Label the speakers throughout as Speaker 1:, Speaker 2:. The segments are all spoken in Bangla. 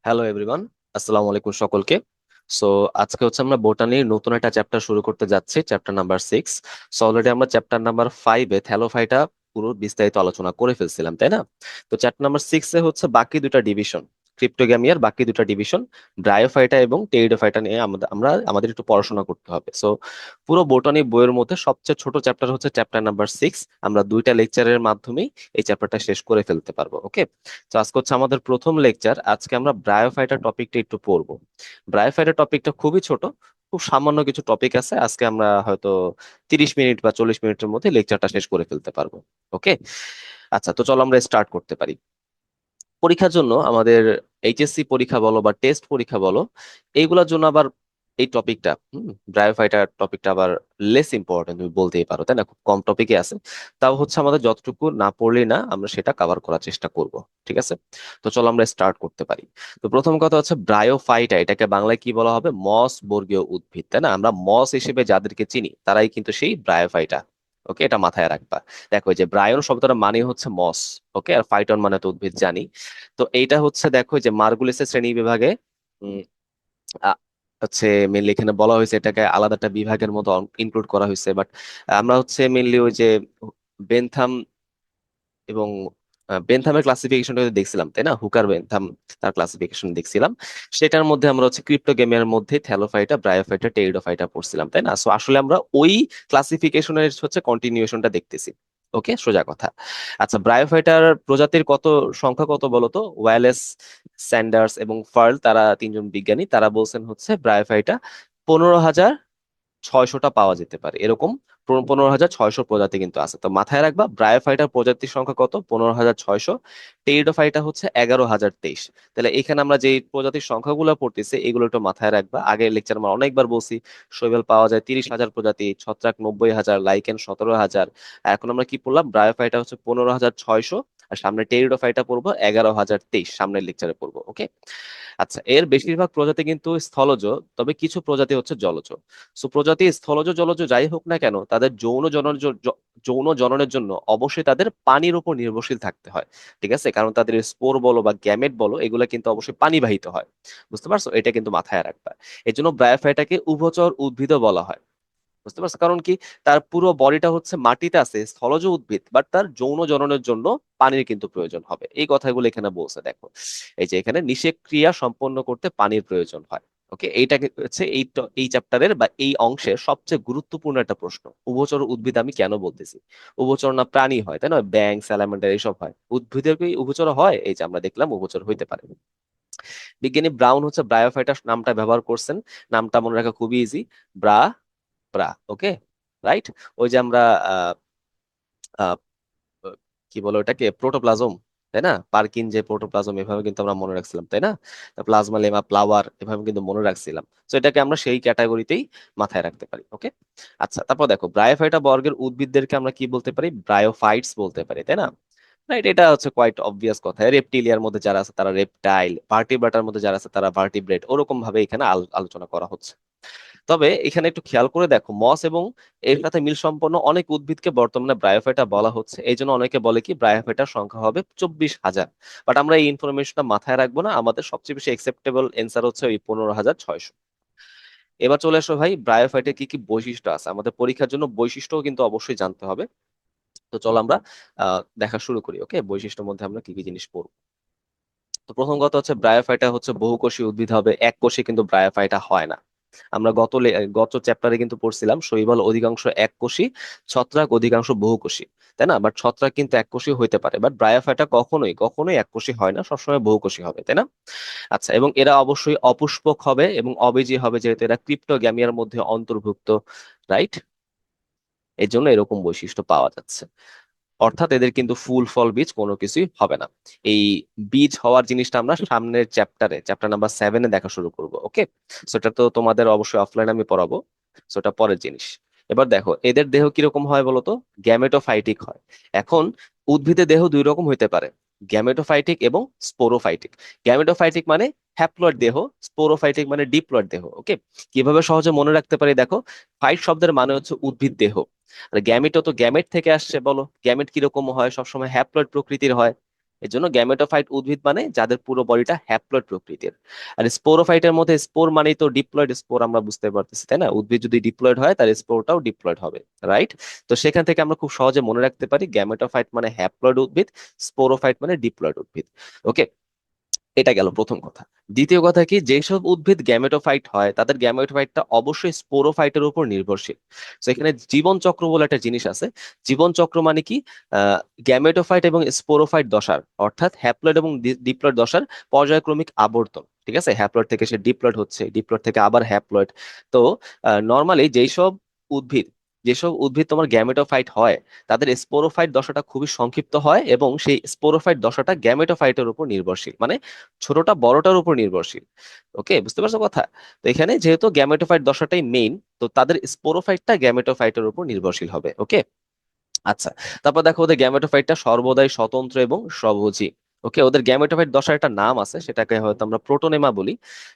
Speaker 1: হ্যালো এভরিওয়ান, আসসালামু আলাইকুম সকলকে। সো আজকে হচ্ছে আমরা বোটানির নতুন একটা চ্যাপ্টার শুরু করতে যাচ্ছি, চ্যাপ্টার নাম্বার 6। সো অলরেডি আমরা চ্যাপ্টার নাম্বার 5-এ থ্যালোফাইটা পুরো বিস্তারিত আলোচনা করে ফেলছিলাম, তাই না? তো চ্যাপ্টার নাম্বার 6-এ হচ্ছে বাকি দুটা ডিভিশন, ক্রিপ্টোগ্যামিয়ার বাকি দুটা ডিভিশন, ব্রায়োফাইটা এবং টেরিডোফাইটা নিয়ে আমাদের একটু পড়াশোনা করতে হবে। সো পুরো বোটানি বইয়ের মধ্যে সবচেয়ে ছোট চ্যাপ্টার হচ্ছে চ্যাপ্টার নাম্বার 6। আমরা দুইটা লেকচারের মাধ্যমেই এই চ্যাপ্টারটা শেষ করে ফেলতে পারবো, ওকে? তো আজকে হচ্ছে আমাদের প্রথম লেকচার। আজকে আমরা ব্রায়োফাইটার টপিকটা একটু পড়বো। ব্রায়োফাইটার টপিকটা খুবই ছোট, খুব সামান্য কিছু টপিক আছে। আজকে আমরা হয়তো 30 মিনিট বা 40 মিনিটের মধ্যে লেকচারটা শেষ করে ফেলতে পারবো, ওকে? আচ্ছা, তো চলো আমরা স্টার্ট করতে পারি। পরীক্ষার জন্য আমাদের এইচএসসি পরীক্ষা বলো বা টেস্ট পরীক্ষা বলো, এইগুলোর জন্য আবার এই টপিকটা, ব্রায়োফাইটার টপিকটা আবার লেস ইম্পর্টেন্ট তুমি বলতেই পারো, তাই না? খুব কম টপিকে আছে। তাও হচ্ছে আমাদের যতটুকু না পড়লেই না, আমরা সেটা কভার করার চেষ্টা করব। ঠিক আছে, তো চলো আমরা স্টার্ট করতে পারি। তো প্রথম কথা হচ্ছে ব্রায়োফাইটা, এটাকে বাংলায় কি বলা হবে? মস বর্গীয় উদ্ভিদ, তাই না? আমরা মস হিসেবে যাদেরকে চিনি তারাই কিন্তু সেই ব্রায়োফাইটা। ওকে, এটা মাথায় রাখবা। দেখো, এই যে ব্রায়ন শব্দটার মানে হচ্ছে মস, ওকে, আর ফাইটন মানে তো উদ্ভিদ জানি। তো এইটা হচ্ছে, দেখো যে মার্গুলিসের শ্রেণী বিভাগে উম, আ- হচ্ছে মেনলি এখানে বলা হয়েছে, এটাকে আলাদা একটা বিভাগের মতো ইনক্লুড করা হয়েছে। বাট আমরা হচ্ছে মেনলি ওই যে বেনথাম এবং বেনথামের ক্লাসিফিকেশনটা দেখছিলাম, তাই না? হুকার বেনথাম, তার ক্লাসিফিকেশন দেখছিলাম। সেটার মধ্যে আমরা হচ্ছে ক্রিপ্টোগেমিয়ার মধ্যে থ্যালোফাইটা, ব্রায়োফাইটা, টেরিডোফাইটা পড়ছিলাম, তাই না? সো আসলে আমরা ওই ক্লাসিফিকেশনের হচ্ছে কন্টিনিউশনটা দেখতেছি। ওকে, সোজা কথা। আচ্ছা, ব্রায়োফাইটার প্রজাতির সংখ্যা কত বলো তো? ওয়ালেস, স্যান্ডার্স এবং ফার্ল, তারা তিনজন বিজ্ঞানী, তারা বলছেন হচ্ছে ব্রায়োফাইটা 15,600টা পাওয়া যেতে পারে, এরকম 15,600 প্রজাতি কিন্তু আছে। তো মাথায় রাখবা, ব্রায়োফাইটার প্রজাতির সংখ্যা কত? 15,600। টেরিডোফাইটা হচ্ছে 11,023। তাহলে এখানে আমরা যে প্রজাতির সংখ্যাগুলো পড়তেছি, এগুলো একটু মাথায় রাখবা। আগের লেকচার আমরা অনেকবার বলছি, শৈবাল পাওয়া যায় 30,000 প্রজাতি, ছত্রাক 90,000, লাইকেন 17,000। এখন আমরা কি পড়লাম? ব্রায়োফাইটা হচ্ছে 15,600, আর সামনে টেরিডোফাইটা পড়বো 11,023, সামনের লেকচারে পড়বো, ওকে? আচ্ছা, এর বেশিরভাগ প্রজাতি কিন্তু স্থলজ, তবে কিছু প্রজাতি হচ্ছে জলজ। সো প্রজাতি স্থলজ জলজ যাই হোক না কেন, তাদের যৌন জননের জন্য অবশ্যই তাদের পানির উপর নির্ভরশীল থাকতে হয়। ঠিক আছে, কারণ তাদের স্পোর বলো বা গ্যামেট বলো, এগুলো কিন্তু অবশ্যই পানিবাহিত হয়। বুঝতে পারছো? এটা কিন্তু মাথায় রাখবা। এই জন্য ব্রায়োফাইটাকে উভচর উদ্ভিদও বলা হয়। বুঝতে পারছো কারণ কি? তার পুরো বডিটা হচ্ছে মাটিতে আছে, স্থলজ উদ্ভিদ, বাট তার যৌন জননের জন্য পানির কিন্তু প্রয়োজন হবে। এই কথাগুলো এখানে বলছে, দেখো। এই যে এখানে নিষেক ক্রিয়া সম্পন্ন করতে পানির প্রয়োজন হয়। ওকে, এইটা হচ্ছে এই চ্যাপ্টারের বা এই অংশের সবচেয়ে গুরুত্বপূর্ণ একটা প্রশ্ন। উভচর উদ্ভিদ আমি কেন বলতেছি? উভচর না প্রাণী হয়, তাই না? ব্যাং, স্যালামান্ডার এইসব হয়, উদ্ভিদের কি উভচর হয়? এই যে আমরা দেখলাম উভচর হইতে পারে। বিজ্ঞানী ব্রাউন হচ্ছে ব্রায়োফাইটার নামটা ব্যবহার করছেন। নামটা মনে রাখা খুবই ইজি, ব্রা ব্রা, ওকে, রাইট। ওই যে আমরা আহ, আহ, কি বলো ওটাকে, প্রোটোপ্লাজম, তাই না? পারকিন যে প্রোটোপ্লাজম, এভাবে কিন্তু আমরা মনে রাখছিলাম, তাই না? প্লাজমা, লেমা, ফ্লাওয়ার, এভাবে কিন্তু মনে রাখছিলাম। তো এটাকে আমরা সেই ক্যাটাগরিতেই মাথায় রাখতে পারি, ওকে? আচ্ছা, তারপর দেখো, ব্রায়োফাইটা বর্গের উদ্ভিদদেরকে আমরা কি বলতে পারি? ব্রায়োফাইটস বলতে পারি, তাই না? রাইট, এটা হচ্ছে কোয়াইট অবভিয়াস কথা। রেপটিলিয়ার মধ্যে যারা আছে তারা রেপটাইল, ভার্টিব্রাটার মধ্যে যারা আছে তারা ভার্টিব্রেট, ওরকম ভাবে এখানে আলোচনা করা হচ্ছে। তবে এখানে একটু খেয়াল করে দেখো, মস এবং এর সাথে মিল সম্পন্ন অনেক উদ্ভিদকে বর্তমানে ব্রায়োফাইটা বলা হচ্ছে। এই জন্য অনেকে বলে কি ব্রায়োফাইটার সংখ্যা হবে 24,000। বাট আমরা এই ইনফরমেশনটা মাথায় রাখবো না, আমাদের সবচেয়ে বেশি একসেপ্টেবল এন্সার হচ্ছে ওই 15,600। এবার চলে আসো ভাই, ব্রায়োফাইটের কি কি বৈশিষ্ট্য আছে। আমাদের পরীক্ষার জন্য বৈশিষ্ট্যও কিন্তু অবশ্যই জানতে হবে। তো চলো আমরা দেখা শুরু করি, ওকে? বৈশিষ্ট্যের মধ্যে আমরা কি কি জিনিস পড়বো। তো প্রথম কথা হচ্ছে, ব্রায়োফাইটা হচ্ছে বহুকোষী উদ্ভিদ হবে, এক কোষে কিন্তু ব্রায়োফাইটা হয় না। আমরা গত চ্যাপ্টারে কিন্তু পড়ছিলাম শৈবাল অধিকাংশ এককোষী, ছত্রাক অধিকাংশ বহুকোষী, তাই না? বাট ছত্রাক কিন্তু এককোষী হইতে পারে, বাট ব্রায়োফাইটা কখনোই কখনোই এককোষী হয় না, সবসময় বহুকোষী হবে, তাই না? আচ্ছা, এবং এরা অবশ্যই অপুষ্পক হবে এবং অবীজী হবে, যেহেতু এরা ক্রিপ্টোগ্যামিয়ার মধ্যে অন্তর্ভুক্ত, রাইট? এই জন্য এরকম বৈশিষ্ট্য পাওয়া যাচ্ছে। অর্থাৎ এদের কিন্তু ফুল ফল বীজ কোনো কিছুই হবে না। এই বীজ হওয়ার জিনিসটা আমরা সামনের চ্যাপ্টার নাম্বার 7-এ দেখা শুরু করব, ওকে? সেটা তো তোমাদের অবশ্যই অফলাইন আমি পড়াবো, সেটা পরের জিনিস। এবার দেখো, এদের দেহ কিরকম হয় বলতো? গ্যামেটোফাইটিক হয়। এখন উদ্ভিদের দেহ দুই রকম হইতে পারে, গ্যামেটোফাইটিক এবং স্পোরোফাইটিক। গ্যামেটোফাইটিক মানে হ্যাপ্লয়েড দেহ, স্পোরোফাইটিক মানে ডিপ্লয়েড দেহ, ওকে? কিভাবে সহজে মনে রাখতে পারি দেখো, ফাইট শব্দের মানে হচ্ছে উদ্ভিদ দেহ, আর গ্যামেটও তো গ্যামেট থেকে আসছে। বলো, গ্যামেট কিরকম হয়? সবসময় হ্যাপ্লয়েড প্রকৃতির হয়, এর জন্য গ্যামেটোফাইট উদ্ভিদ মানে যাদের পুরো বডিটা হ্যাপ্লয়েড প্রকৃতির। আর স্পোরোফাইটের মধ্যে স্পোর মানেই তো ডিপ্লয়েড স্পোর, আমরা বুঝতে পারতেছি তাই না? উদ্ভিদ যদি ডিপ্লয়েড হয় তার স্পোরটাও ডিপ্লয়েড হবে, রাইট? তো সেখান থেকে আমরা খুব সহজে মনে রাখতে পারি গ্যামেটোফাইট মানে হ্যাপ্লয়েড উদ্ভিদ, স্পোরোফাইট মানে ডিপ্লয়েড উদ্ভিদ। ওকে, এটা গেল প্রথম কথা। দ্বিতীয় কথা কি, যেসব উদ্ভিদ গ্যামেটোফাইট হয় তাদের গ্যামেটোফাইটটা অবশ্যই স্পোরোফাইটের উপর নির্ভরশীল। তো এখানে জীবন চক্র বলে একটা জিনিস আছে। জীবন চক্র মানে কি, গ্যামেটোফাইট এবং স্পোরোফাইট দশার, অর্থাৎ হ্যাপ্লয়েড এবং ডিপ্লয়েড দশার পর্যায়ক্রমিক আবর্তন। ঠিক আছে, হ্যাপ্লয়েড থেকে সে ডিপ্লয়েড হচ্ছে, ডিপ্লয়েড থেকে আবার হ্যাপ্লয়েড। তো নর্মালি যেসব উদ্ভিদ তোমার গ্যামেটোফাইট হয় তাদের স্পোরোফাইট দশাটা খুবই সংক্ষিপ্ত হয়, এবং সেই স্পোরোফাইট দশাটা গ্যামেটোফাইটের উপর নির্ভরশীল, মানে ছোটটা বড়টার উপর নির্ভরশীল। ওকে, বুঝতে পারছো কথা? তো এখানে যেহেতু গ্যামেটোফাইট দশাটাই মেইন, তো তাদের স্পোরোফাইটটা গ্যামেটোফাইটের উপর নির্ভরশীল হবে। ওকে, আচ্ছা। তারপর দেখো ওদের গ্যামেটোফাইটটা সর্বদাই স্বতন্ত্র এবং স্বভোজী। ওকে, ওদের গ্যামেটোফাইট দশার একটা নাম আছে, সেটাকে হয়তো আমরা প্রোটোনেমা বলি।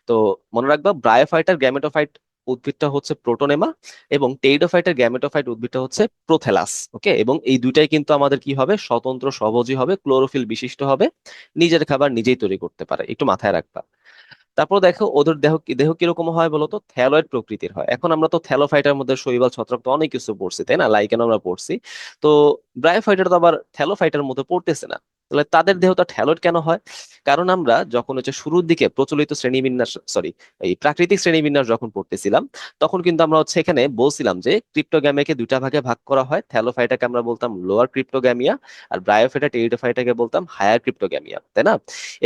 Speaker 1: তো মনে রাখবা, ব্রায়োফাইটার গ্যামেটোফাইট উদ্ভিদটা হচ্ছে প্রোটোনেমা, এবং টেইডোফাইটের গ্যামেটোফাইট উদ্ভিদটা হচ্ছে প্রোথেলাস। ওকে, এবং এই দুইটাই কিন্তু আমাদের কি হবে, স্বতন্ত্র স্বভোজী হবে, ক্লোরোফিল বিশিষ্ট হবে, নিজের খাবার নিজেই তৈরি করতে পারে, একটু মাথায় রাখবা। তারপর দেখো ওদের দেহ দেহ কিরকম হয় বলতো, থ্যালয়েড প্রকৃতির হয়। এখন আমরা তো থ্যালোফাইটার মধ্যে শৈবাল ছত্রাক তো অনেক কিছু পড়ছি তাই না, লাইকেন আমরা পড়ছি। তো ব্রায়োফাইটার তো আবার থ্যালোফাইটার মধ্যে পড়তেছে না। তাহলে তাদের দেহটা থ্যালয়েড কেন হয়? কারণ আমরা যখন হচ্ছে শুরুর দিকে প্রচলিত শ্রেণীবিন্যাস, সরি, এই প্রাকৃতিক শ্রেণীবিন্যাস যখন পড়তেছিলাম, তখন কিন্তু আমরা হচ্ছে এখানে বলছিলাম যে ক্রিপ্টোগ্যামিয়াকে দুইটা ভাগে ভাগ করা হয়। থ্যালোফাইটাকে আমরা বলতাম লোয়ার ক্রিপ্টোগ্যামিয়া, আর ব্রায়োফাইটা টেরিডোফাইটাকে বলতাম হায়ার ক্রিপ্টোগ্যামিয়া, তাই না?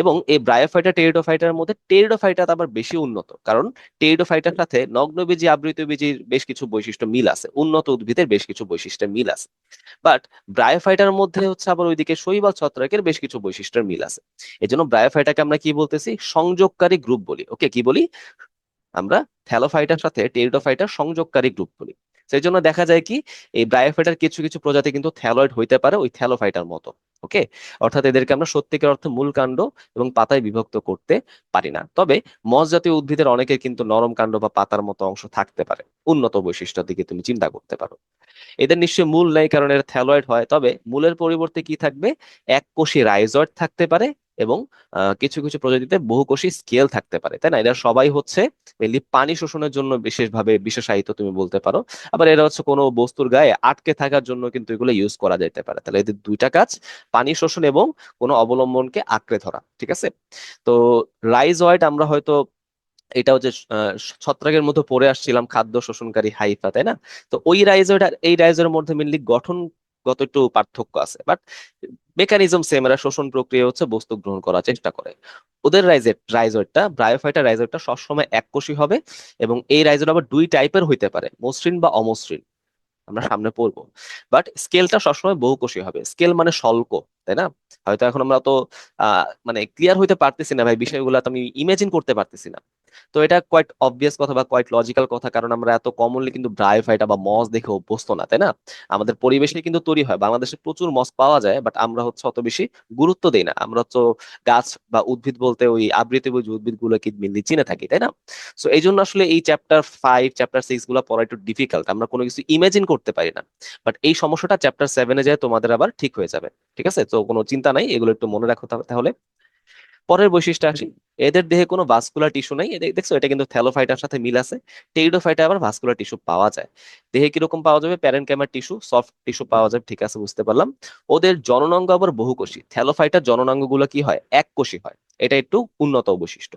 Speaker 1: এবং এই ব্রায়োফাইটা টেরিডোফাইটার মধ্যে টেরিডোফাইটা আবার বেশি উন্নত, কারণ টেরিডোফাইটার সাথে নগ্নবীজি আবৃতবীজির বেশ কিছু বৈশিষ্ট্য মিল আছে, উন্নত উদ্ভিদের বেশ কিছু বৈশিষ্ট্যের মিল আছে। বাট ব্রায়োফাইটার মধ্যে হচ্ছে আবার ওইদিকে শৈবাল ছত্রাকের বেশ কিছু বৈশিষ্ট্যের মিল আছে। এই জন্য ব্রায়োফাইটাকে আমরা কি বলতেছি, সংযোগকারী গ্রুপ বলি। ওকে, কি বলি আমরা? থ্যালোফাইটার সাথে টেরিডোফাইটার সংযোগকারী গ্রুপ বলি। সেই জন্য দেখা যায় কি, এই ব্রায়োফাইটার কিছু কিছু প্রজাতি কিন্তু থ্যালয়েড হইতে পারে ওই থ্যালোফাইটার মতো। ওকে, অর্থাৎ এদেরকে আমরা সত্যিকার অর্থে মূল কাণ্ড এবং পাতায় বিভক্ত করতে পারি না। তবে মস জাতীয় উদ্ভিদের অনেকের কিন্তু নরম কাণ্ড বা পাতার মতো অংশ থাকতে পারে। উন্নত বৈশিষ্ট্যের দিকে তুমি চিন্তা করতে পারো। এদের নিশ্চয়ই মূল নেই, কারণ এরা থ্যালয়েড হয়। তবে মূলের পরিবর্তে কি থাকবে, এককোষী রাইজয়েড থাকতে পারে, এবং কিছু কিছু প্রজাতিতে বহুকোষী স্কেল থাকতে পারে, তাই না? এরা সবাই হচ্ছে মেনলি পানি শোষণের জন্য বিশেষভাবে বিশেষায়িত তুমি বলতে পারো। আবার এরা হচ্ছে কোনো বস্তুর গায়ে আটকে থাকার জন্য কিন্তু এগুলো ইউজ করা যেতে পারে। তাহলে এদের দুইটা কাজ, পানি শোষণ এবং কোনো অবলম্বনকে আঁকড়ে ধরা। ঠিক আছে? তো রাইজয়েড আমরা হয়তো এটা হচ্ছে ছত্রাকের মধ্যে পড়ে আসছিলাম, খাদ্য শোষণকারী হাইফা, তাই না? তো ওই রাইজয়েড আর এই রাইজয়ের মধ্যে মেনলি গঠনগত একটু পার্থক্য আছে, বাট মেকানিজম সেম। এরা শোষণ প্রক্রিয়া হচ্ছে বস্তু গ্রহণ করার চেষ্টা করে। ওদের রাইজয়েডটা, ব্রায়োফাইটার রাইজয়েডটা সবসময় এককোষী হবে, এবং এই রাইজয়েড আবার দুই টাইপের হইতে পারে, মসৃণ বা অমসৃণ, আমরা সামনে পড়বো। বাট স্কেলটা সবসময় বহুকোষী হবে। স্কেল মানে স্বল্প, তাই না? হয়তো এখন আমরা তো মানে ক্লিয়ার হইতে পারতেছি না ভাই, বিষয়গুলো তো আমি ইমাজিন করতে পারতেছি না। তো এটা কোয়াইট অবভিয়াস কথা বা কোয়াইট লজিক্যাল কথা, কারণ আমরা এত কমনলি কিন্তু ব্রায়োফাইটা বা মস দেখে অভ্যস্ত না, তাই না? আমাদের পরিবেশে কিন্তু তৈরি হয়, বাংলাদেশে প্রচুর মস পাওয়া যায়, বাট আমরা হচ্ছে অত বেশি গুরুত্ব দেই না। আমরা হচ্ছে গাছ বা উদ্ভিদ বলতে ওই আবৃতবীজ উদ্ভিদ গুলোকে মেনলি চিনে থাকি, তাই না? সো এই জন্য আসলে এই চ্যাপ্টার 5 চ্যাপ্টার 6 গুলো পড়া একটু ডিফিকাল্ট, আমরা কোনো কিছু ইমাজিন করতে পারি না। বাট এই সমস্যাটা চ্যাপ্টার 7-এ যায় তোমাদের আবার ঠিক হয়ে যাবে। ঠিক আছে, তো কোনো চিন্তা নাই, এগুলো একটু মনে রাখো তাহলে। পরের বৈশিষ্ট্য আসি, এদের দেহে কোনো ভাস্কুলার টিস্যু নাই। দেখছো, এটা কিন্তু থ্যালোফাইটার সাথে মিল আছে। টেরিডোফাইটা আবার ভাস্কুলার টিস্যু পাওয়া যায়। দেহে কিরকম পাওয়া যাবে, প্যারেনকাইমার টিস্যু, সফট টিস্যু পাওয়া যাবে। ঠিক আছে, বুঝতে পারলাম। ওদের জননাঙ্গ আবার বহুকোষী। থ্যালোফাইটার জননাঙ্গ গুলো কি হয়, এককোষী হয়। এটা একটু উন্নত বৈশিষ্ট্য।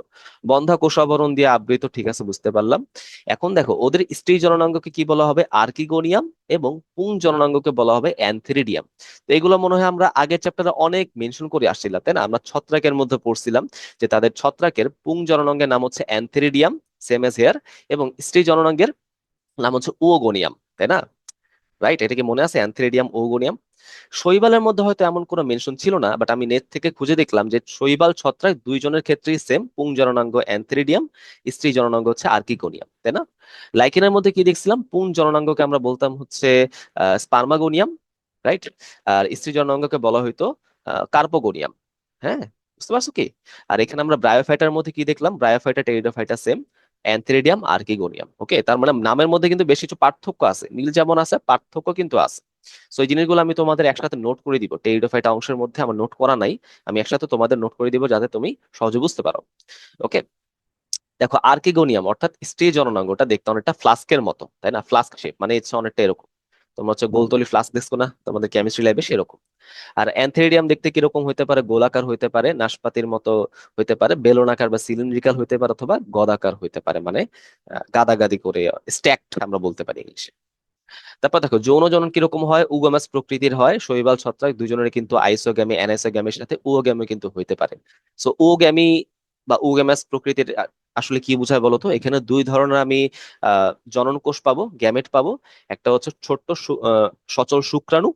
Speaker 1: বন্ধা কোষাবরণ দিয়ে আবৃত। ঠিক আছে, বুঝতে পারলাম। এখন দেখো ওদের স্ত্রী জননাঙ্গকে কি বলা হবে, আর্কিগোনিয়াম, এবং পুং জননাঙ্গকে বলা হবে অ্যানথেরিডিয়াম। তো এগুলো মনে হয় আমরা আগের চ্যাপ্টারে অনেক মেনশন করে আসছিলাম, তাই না? আমরা ছত্রাকের মধ্যে পড়ছিলাম যে তাদের ছত্রাকের পুং জননাঙ্গের নাম হচ্ছে অ্যানথেরিডিয়াম, সেম এজ হেয়ার, এবং স্ত্রী জননাঙ্গের নাম হচ্ছে ওগোনিয়াম, তাই না? রাইট, এটা কি মনে আছে, অ্যানথেরিডিয়াম, ওগোনিয়াম? শৈবালের মধ্যে হয়তো এমন কোনো মেনশন ছিল না, বাট আমি নেট থেকে খুঁজে দেখলাম যে শৈবাল ছত্রাক দুইজনের ক্ষেত্রেই সেম, পুং জননাঙ্গ অ্যানথেরিডিয়াম, স্ত্রী জননাঙ্গ হচ্ছে আর্কিগোনিয়াম, তাই না? লাইকেনের মধ্যে কি দেখছিলাম, পুং জননাঙ্গকে আমরা বলতাম হচ্ছে স্পার্মাগোনিয়াম, রাইট? আর স্ত্রী জননাঙ্গকে বলা হইতো কার্পোগোনিয়াম। হ্যাঁ, বুঝতে পারছো কি? আর এখানে আমরা ব্রায়োফাইটার মধ্যে কি দেখলাম, bryophyta pteridophyta same, antheridium, archegonium. ওকে, তার মানে নামের মধ্যে কিন্তু বেশ কিছু পার্থক্য আছে, মিল যেমন আছে পার্থক্য কিন্তু আছে। সো এই জিনিসগুলো আমি তোমাদের একসাথে নোট করে দিব, টেরিডোফাইটা অংশের মধ্যে আমার নোট করা নাই, আমি একসাথে তোমাদের নোট করে দিব যাতে তুমি সহজে বুঝতে পারো। ওকে, দেখো আর্কিগোনিয়াম অর্থাৎ স্ত্রী জননাঙ্গটা দেখতে অনেকটা ফ্লাস্কের মতো, তাই না? ফ্লাস্ক শেপ মানে হচ্ছে অনেকটা এরকম। তোমরা হচ্ছে গোলতলি ফ্লাস্ক দেখছো না তোমাদের কেমিস্ট্রি ল্যাবে, সেরকম। আর অ্যানথেরিডিয়াম দেখতে কিরকম হইতে পারে? গোলাকার হইতে পারে, নাশপাতির মতো হইতে পারে, বেলনাকার বা সিলিন্ড্রিক্যাল হইতে পারে, অথবা গদাকার হইতে পারে, মানে গাদাগাদি করে স্ট্যাকড আমরা বলতে পারি ইংলিশে। তারপর দেখো যৌন জনন কিরকম হয়? উগামাস প্রকৃতির হয়, শৈবাল ছত্রাক দুজনের কিন্তু আইসোগ্যামি অ্যানাইসোগ্যামির সাথে উওগ্যামি কিন্তু হইতে পারে। সো উওগ্যামি বা উগামাস প্রকৃতির আসলে কি বোঝায় বলতো? এখানে দুই ধরনের আমি জনন কোষ পাবো, গ্যামেট পাবো। একটা হচ্ছে ছোট্ট সচল শুক্রাণু,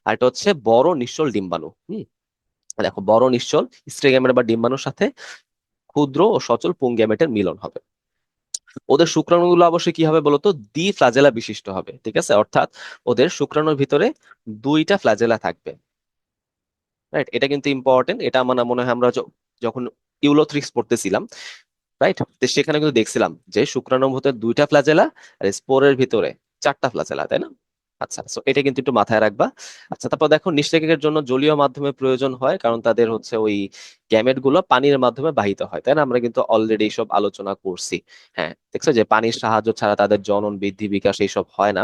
Speaker 1: আর একটা হচ্ছে বড় নিশ্চল ডিম্বাণু। দেখো বড় নিশ্চল স্ত্রী গ্যামেট বা ডিম্বাণুর সাথে ক্ষুদ্র ও সচল পুং গ্যামেটের মিলন হবে। ওদের শুক্রাণুগুলো অবশ্যই কি হবে বলতো? দ্বি ফ্লাজেলা বিশিষ্ট হবে, ঠিক আছে? অর্থাৎ ওদের শুক্রাণুর ভিতরে দুইটা ফ্লাজেলা থাকবে। রাইট, এটা কিন্তু ইম্পর্টেন্ট। এটা আমার মনে হয় আমরা যখন ইউলোথ্রিক্স পড়তেছিলাম, রাইট, তো সেখানে কিন্তু দেখছিলাম যে শুক্রাণুর ভিতরে দুইটা ফ্লাজেলা আর স্পোরের ভিতরে চারটা ফ্লাজেলা, তাই না? আচ্ছা, সো এটা কিন্তু একটু মাথায় রাখবা। আচ্ছা, তারপর দেখো নিষেকের জন্য জলীয় মাধ্যমে প্রয়োজন হয়, কারণ তাদের হচ্ছে ওই গ্যামেট গুলো পানির মাধ্যমে বাহিত হয়, তাই না? আমরা কিন্তু অলরেডি সব আলোচনা করছি। হ্যাঁ, দেখছো যে পানির সাহায্য ছাড়া তাদের জনন বৃদ্ধি বিকাশ এইসব হয় না।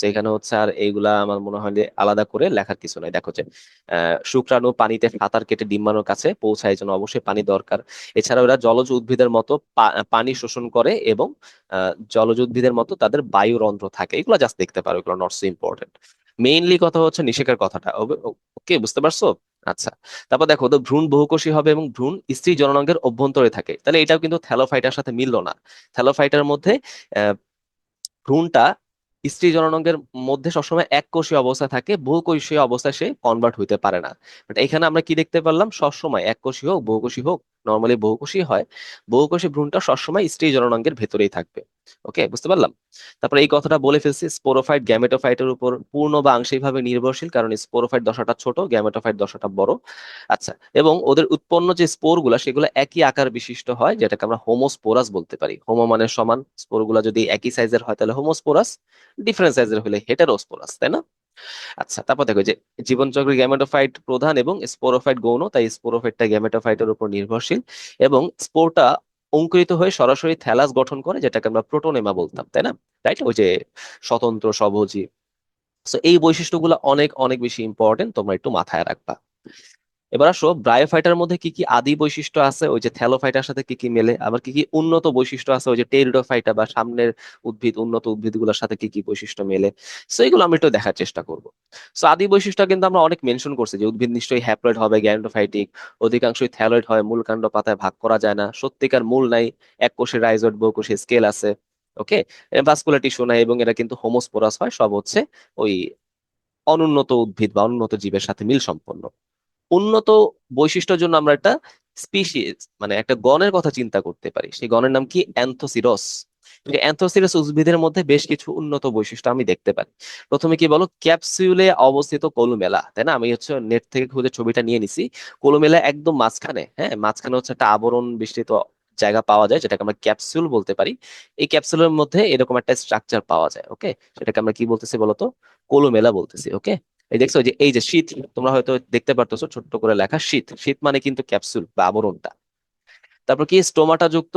Speaker 1: সেখানে হচ্ছে আর এইগুলা আমার মনে হয় যে আলাদা করে লেখার কিছু নাই। দেখো যে শুক্রাণু পানিতে সাঁতার কেটে ডিম্বাণুর কাছে পৌঁছায়, এই জন্য অবশ্যই পানি দরকার। এছাড়া ওরা জলজ উদ্ভিদের মতো পানি শোষণ করে, এবং জলজ উদ্ভিদের মতো তাদের বায়ুরন্ধ্র থাকে। এগুলো জাস্ট দেখতে পারো, এগুলো নট সো ইম্পর্টেন্ট। মেইনলি কথা হচ্ছে নিষেকের কথাটা। ওকে, বুঝতে পারছো? আচ্ছা, তারপর দেখো তো ভ্রূণ বহুকোষী হবে এবং ভ্রূণ স্ত্রী জননাঙ্গের অভ্যন্তরে থাকে, তাহলে এটাও কিন্তু থ্যালোফাইটার সাথে মিললো না। থ্যালোফাইটার মধ্যে ভ্রূণটা স্ত্রী জননাঙ্গের মধ্যে সবসময় এককোষী অবস্থায় থাকে, বহুকোষী অবস্থায় সে কনভার্ট হইতে পারে না। বাট এখানে আমরা কি দেখতে পারলাম? সবসময় এককোষী হোক বহুকোষী হোক, নর্মালি বহুকোষী হয়, বহুকোষী ভ্রূণটা সবসময় স্ত্রী জননাঙ্গের ভেতরেই থাকবে। ওকে, বুঝতে পারলাম। তারপরে এই কথাটা বলে ফেলছি, স্পোরোফাইট গ্যামেটোফাইটের উপর পূর্ণ বা আংশিকভাবে নির্ভরশীল, কারণ স্পোরোফাইট দশাটা ছোট, গ্যামেটোফাইট দশাটা বড়। আচ্ছা, এবং ওদের উৎপন্ন যে স্পোর গুলা সেগুলো একই আকার বিশিষ্ট হয়, যেটাকে আমরা হোমোস্পোরাস বলতে পারি। হোমো মানে সমান, স্পোর গুলা যদি একই সাইজের হয় তাহলে হোমোস্পোরাস, ডিফারেন্ট সাইজের হলে হেটেরোস্পোরাস, তাই না? আচ্ছা, তারপর দেখো যে জীবনচক্রে গ্যামেটোফাইট প্রধান এবং স্পোরোফাইট গৌণ, তাই স্পোরোফাইটটা গ্যামেটোফাইটের উপর নির্ভরশীল। এবং স্পোরটা অঙ্কুরিত হয়ে সরাসরি থ্যালাস গঠন করে, যেটাকে আমরা প্রোটোনেমা বলতাম, তাই না? রাইট, ওই যে স্বতন্ত্র স্বভোজী। তো এই বৈশিষ্ট্যগুলো অনেক অনেক বেশি ইম্পর্টেন্ট, তোমরা একটু মাথায় রাখবা। এবার আসো ব্রায়োফাইটার মধ্যে কি কি আদি বৈশিষ্ট্য আছে, ওই যে থ্যালোফাইটার সাথে কি কি মেলে, আবার কি কি উন্নত বৈশিষ্ট্য আছে, ওই যে টেরিডোফাইটা বা সামনের উদ্ভিদ, উন্নত উদ্ভিদগুলোর সাথে কি কি বৈশিষ্ট্য মেলে। সো এগুলো আমরা একটু দেখার চেষ্টা করব। সো আদি বৈশিষ্ট্য কিন্তু আমরা অনেক মেনশন করছি, যে উদ্ভিদ নিশ্চয়ই হ্যাপ্লয়েড হবে, গ্যামেটোফাইটিক, অধিকাংশই থ্যালয়েড হয়, মূল কাণ্ড পাতায় ভাগ করা যায় না, সত্যিকার মূল নাই, এক কোষে রাইজোইড বহুকোষী স্কেল আছে। ওকে, ভাস্কুলার টিস্যু নাই, এবং এরা কিন্তু হোমোস্পোরাস হয়, সব হচ্ছে ওই অনুন্নত উদ্ভিদ বা অনুন্নত জীবের সাথে মিল সম্পন্ন। উন্নত বৈশিষ্ট্যের জন্য আমরা একটা স্পিসিস মানে একটা গণের কথা চিন্তা করতে পারি। সেই গণের নাম কি? অ্যান্থোসিরস। অ্যান্থোসিরস উদ্ভিদের মধ্যে বেশ কিছু উন্নত বৈশিষ্ট্য আমি দেখতে পারি। প্রথমে কি বলো? ক্যাপসুলে অবস্থিত কলুমেলা, তাই না? আমি হচ্ছে নেট থেকে খুঁজে ছবিটা নিয়ে নিছি। কলুমেলা একদম মাঝখানে, হ্যাঁ, মাঝখানে হচ্ছে একটা আবরণ বেষ্টিত জায়গা পাওয়া যায়, যেটাকে আমরা ক্যাপসুল বলতে পারি। এই ক্যাপসুলের মধ্যে এরকম একটা স্ট্রাকচার পাওয়া যায়। ওকে, সেটাকে আমরা কি বলতেছি বলতো? কলুমেলা বলতেছি। ওকে, এই দেখছো যে এই যে শীত, তোমরা হয়তো দেখতে পারতেছো ছোট্ট করে লেখা শীত, শীত মানে কিন্তু ক্যাপসুল বা আবরণটা। তারপর কি? স্টোমাটা যুক্ত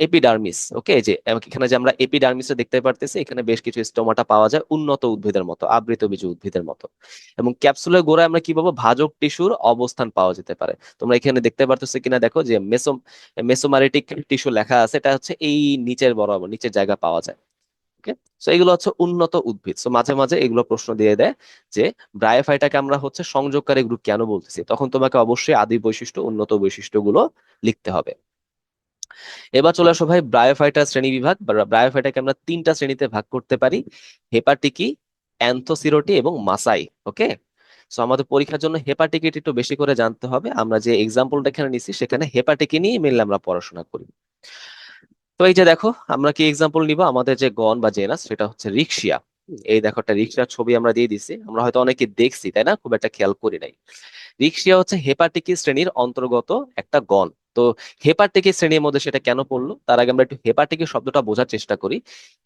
Speaker 1: এপিডার্মিস। ওকে, এই যে এখানে যে আমরা এপিডার্মিসে দেখতে পারতেছি, এখানে বেশ কিছু স্টোমাটা পাওয়া যায়, উন্নত উদ্ভিদের মতো, আবৃতবীজী উদ্ভিদের মতো। এবং ক্যাপসুলের গোড়ায় আমরা কি পাবো? ভাজক টিস্যুর অবস্থান পাওয়া যেতে পারে। তোমরা এখানে দেখতে পারতেছো কিনা দেখো, যে মেসোমারিটিক টিস্যু লেখা আছে, এটা হচ্ছে এই নিচের বরাবর, নিচের জায়গা পাওয়া যায়। ওকে, সো এগুলো হচ্ছে উন্নত উদ্ভিদ। সো মাঝে মাঝে এগুলো প্রশ্ন দিয়ে দেয় যে ব্রায়োফাইটাকে আমরা হচ্ছে সংযোগকারী গ্রুপ কেন বলতেছি, তখন তোমাকে অবশ্যই আদি বৈশিষ্ট্য উন্নত বৈশিষ্ট্যগুলো লিখতে হবে। এবার চলে আসো ভাই ব্রায়োফাইটার শ্রেণী বিভাগ। ব্রায়োফাইটাকে আমরা তিনটা শ্রেণীতে ভাগ করতে পারি: হেপাটিকি, অ্যান্থোসিরোটি এবং মাসাই। ওকে, সো আমাদের পরীক্ষার জন্য হেপাটিকি একটু বেশি করে জানতে হবে। আমরা যে এক্সাম্পলটা এখানে নিচ্ছি সেখানে হেপাটিকি নিয়ে মেনলি আমরা পড়াশোনা করি। তো এই যে দেখো, আমরা কি এক্সাম্পল নিব? আমাদের যে গণ বা জেনাস সেটা হচ্ছে রিক্সিয়া। এই দেখো একটা রিক্সার ছবি আমরা দিয়ে দিছি, আমরা হয়তো অনেকে দেখছি, তাই না? খুব একটা খেয়াল করি নাই। রিক্সিয়া হচ্ছে হেপাটিকি শ্রেণীর অন্তর্গত একটা গণ। তো হেপাটিকি শ্রেণীর মধ্যে সেটা কেন পড়লো, তার আগে আমরা একটু হেপাটিকি শব্দটা বোঝার চেষ্টা করি।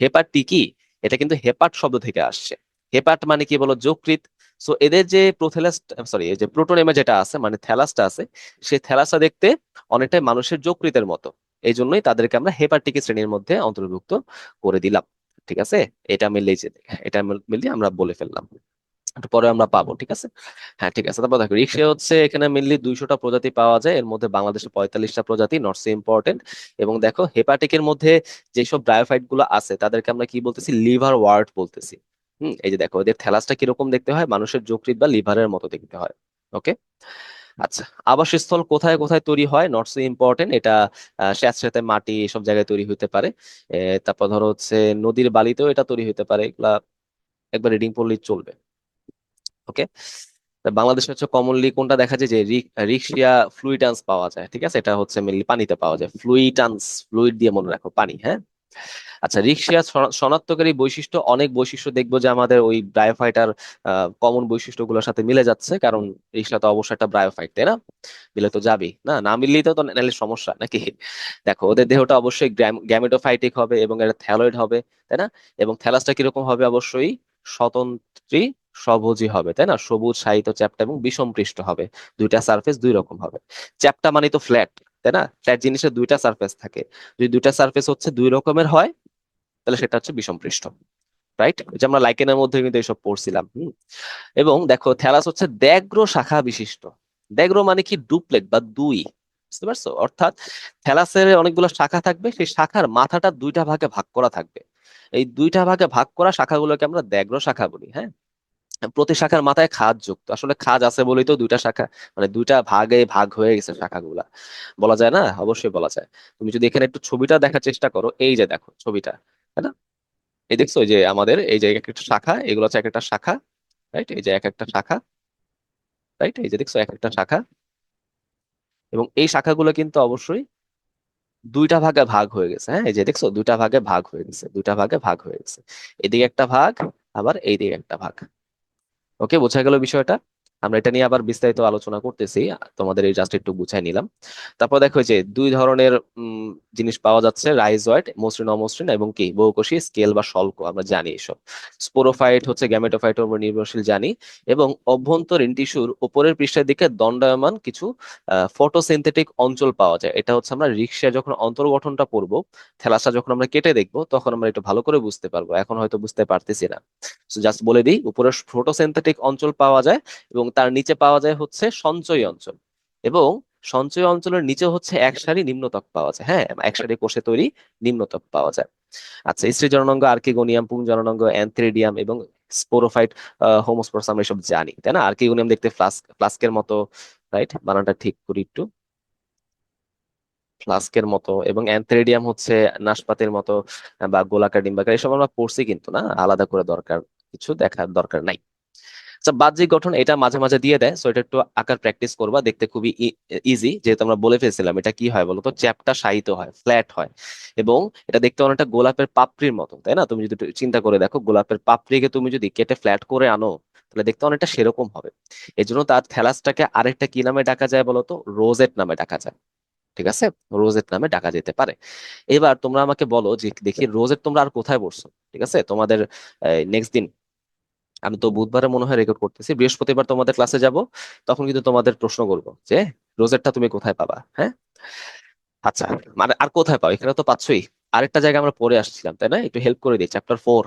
Speaker 1: হেপাটিকি, এটা কিন্তু হেপাট শব্দ থেকে আসছে। হেপাট মানে কি বলো, যকৃৎ। সো এদের যে প্রোথেলাস, সরি, এই যে প্রোটোনেমে যেটা আছে মানে থ্যালাসটা আছে, সেই থ্যালাসটা দেখতে অনেকটাই মানুষের যকৃতের মতো। এই জন্যই তাদেরকে আমরা হেপাটিক শ্রেণীর মধ্যে অন্তর্ভুক্ত করে দিলাম। ঠিক আছে, এটা মিললেই যে, এটা মিললে আমরা বলে ফেললাম, একটু পরে আমরা পাবো। ঠিক আছে, হ্যাঁ ঠিক আছে। তারপর দেখো রিক্সা হচ্ছে এখানে মেনলি 200টা প্রজাতি পাওয়া যায়, এর মধ্যে বাংলাদেশে 45টা প্রজাতি, নট সো ইম্পর্টেন্ট। এবং দেখো হেপাটিকের মধ্যে যেসব ব্রায়োফাইট গুলো আছে তাদেরকে আমরা কি বলতেছি, লিভার ওয়ার্ট বলতেছি। এই যে দেখো এদের থ্যালাসটা কিরকম দেখতে হয়, মানুষের যকৃৎ বা লিভারের মতো দেখতে হয়। ওকে। আচ্ছা, আবাসস্থল কোথায় কোথায় তৈরি হয়, নট সো ইম্পর্টেন্ট, এটা স্যাঁতসেঁতে মাটি এসব জায়গায় তৈরি হতে পারে। তারপর ধরো হচ্ছে নদীর বালিতেও এটা তৈরি হতে পারে, এগুলা একবার রিডিং পড়লেই চলবে। ওকে। বাংলাদেশে হচ্ছে কমনলি কোনটা দেখা যায়, যে রিক্সিয়া ফ্লুইডান্স পাওয়া যায়। ঠিক আছে, এটা হচ্ছে মেনলি পানিতে পাওয়া যায়, ফ্লুইডান্স, ফ্লুইড দিয়ে মনে রাখো, পানি, হ্যাঁ। আচ্ছা, রিক্সিয়া শনাক্তকারী বৈশিষ্ট্য, অনেক বৈশিষ্ট্য দেখবো যে আমাদের ওই ব্রায়োফাইটার কমন বৈশিষ্ট্যগুলোর সাথে মিলে যাচ্ছে, কারণ রিক্সা তো অবশ্যই একটা ব্রায়োফাইট, তাই না? মিলে তো যাবি না, না মিললেই তো তো নাহলে সমস্যা নাকি। দেখো ওদের দেহটা অবশ্যই গ্যামেটোফাইটিক হবে এবং এটা থ্যালয়েড হবে, তাই না? এবং থ্যালাসটা কিরকম হবে, অবশ্যই স্বতন্ত্রী স্বভোজী হবে, তাই না? সবুজ সাহিত্য চ্যাপ্টা এবং বিষম পৃষ্ঠ হবে, দুইটা সারফেস দুই রকম হবে। চ্যাপ্টা মানে তো ফ্ল্যাট, তাই না? ফ্ল্যাট জিনিসের দুইটা সারফেস থাকে, যদি দুইটা সারফেস হচ্ছে দুই রকমের হয় তাহলে সেটা হচ্ছে বিষম পৃষ্ঠ। রাইট, যে আমরা লাইকেনের মধ্যে কিন্তু এইসব পড়ছিলাম। এবং দেখো থ্যালাস হচ্ছে দ্যাগ্র শাখা বিশিষ্ট। দ্যাগ্র মানে কি, ডুপ্লেট বা দুই, বুঝতে পারছো? অর্থাৎ থ্যালাসের অনেকগুলো শাখা থাকবে, সেই শাখার মাথাটা দুইটা ভাগে ভাগ করা থাকবে। এই দুইটা ভাগে ভাগ করা শাখাগুলোকে আমরা দ্যাগ্র শাখা বলি, হ্যাঁ। প্রতি শাখার মাথায় খাঁজ যুক্ত, আসলে খাঁজ আছে বলেই তো দুইটা শাখা, মানে দুইটা ভাগে ভাগ হয়ে গেছে শাখাগুলা, বলা যায় না? অবশ্যই বলা যায়। তুমি যদি এখানে একটু ছবিটা দেখার চেষ্টা করো, এই যে দেখো ছবিটা, তাই না? এই দেখছো, এই যে আমাদের এই যে এক একটা শাখা, এগুলো হচ্ছে এক একটা শাখা, রাইট? এই যে এক একটা শাখা, রাইট? এই যে দেখছো এক একটা শাখা, এবং এই শাখাগুলো কিন্তু অবশ্যই দুইটা ভাগে ভাগ হয়ে গেছে, হ্যাঁ। এই যে দেখছো দুইটা ভাগে ভাগ হয়ে গেছে, দুইটা ভাগে ভাগ হয়ে গেছে, এদিকে একটা ভাগ, আবার এইদিকে একটা ভাগ। ওকে, বোঝা গেল বিষয়টা? আমরা এটা নিয়ে আবার বিস্তারিত আলোচনা করতেছি, তোমাদের এই জাস্ট একটু বুঝাই নিলাম। তারপর দেখো এই যে দুই ধরনের জিনিস পাওয়া যাচ্ছে, রাইজয়েড, মসৃণ অমসৃণ, এবং কি বহুকোষী, স্কেল বা শল্ক, আমরা জানি এসব। স্পোরোফাইট হচ্ছে গ্যামেটোফাইটের উপর নির্ভরশীল, জানি। এবং অভ্যন্তরীণ টিস্যুর উপরের পৃষ্ঠের দিকে দণ্ডায়মান কিছু ফটোসিনথেটিক অঞ্চল পাওয়া যায়, এটা হচ্ছে আমরা রিক্সায় যখন অন্তর্গঠনটা পড়বো, থেলাসটা যখন আমরা কেটে দেখবো তখন আমরা একটু ভালো করে বুঝতে পারবো, এখন হয়তো বুঝতে পারতেছি না। জাস্ট বলে দিই, উপরে ফটোসিনথেটিক অঞ্চল পাওয়া যায়, এবং তার নিচে পাওয়া যায় হচ্ছে সঞ্চয়ী অঞ্চল। এবং সঞ্চয়ী অঞ্চলের নিচে হচ্ছে এক সারি নিম্নত্বক পাওয়া যায়, হ্যাঁ, এক সারি কোষে তৈরি নিম্নত্বক পাওয়া যায়। আচ্ছা, স্ত্রী জননাঙ্গ আর্কিগোনিয়াম, পুং জননাঙ্গ অ্যান্থেরিডিয়াম, এবং স্পোরোফাইট, হোমোস্পোরস, আমরা এসব জানি, তাই না? আর্কিগোনিয়াম দেখতে ফ্লাস্কের মতো, রাইট? বানানটা ঠিক করি একটু, ফ্লাস্কের মতো। এবং অ্যান্থেরিডিয়াম হচ্ছে নাশপাতের মতো, বা গোলাকার ডিম্বাকার, এসব আমরা পড়ছি কিন্তু, না আলাদা করে দরকার, কিছু দেখার দরকার নাই। আচ্ছা, বাহ্যিক গঠন এটা মাঝে মাঝে দিয়ে দেয়, সো এটা একটু আকার প্র্যাকটিস করবা, দেখতে খুবই ইজি, যেহেতু আমরা বলে ফেলছিলাম এটা কি হয় বলতো, চ্যাপ্টা শায়িত হয়, ফ্ল্যাট হয়। এবং এটা দেখতে অনেকটা গোলাপের পাপড়ির মতো, তাই না? তুমি যদি একটু চিন্তা করে দেখো, গোলাপের পাপড়িকে তুমি যদি কেটে ফ্ল্যাট করে আনো, তাহলে দেখতে অনেকটা সেরকম হবে। এই জন্য তার থ্যালাসটাকে আরেকটা কি নামে ডাকা যায় বলতো, রোজেট নামে ডাকা যায়। ঠিক আছে, রোজেট নামে ডাকা যেতে পারে। এবার তোমরা আমাকে বলো যে, দেখি রোজেট তোমরা আর কোথায় পড়ছো? ঠিক আছে, তোমাদের নেক্সট দিন, আমি তো বুধবারে মনে হয় রেকর্ড করতেছি, বৃহস্পতিবার তোমাদের ক্লাসে যাব, তখন কিন্তু তোমাদের প্রশ্ন করবো যে রোজেটটা তুমি কোথায় পাবা, হ্যাঁ। আচ্ছা, মানে আর কোথায় পাও, এখানে তো পাচ্ছই। আরেকটা জায়গা আমরা পড়ে আসছিলাম, তাই না? একটু হেল্প করে দিই, চ্যাপ্টার 4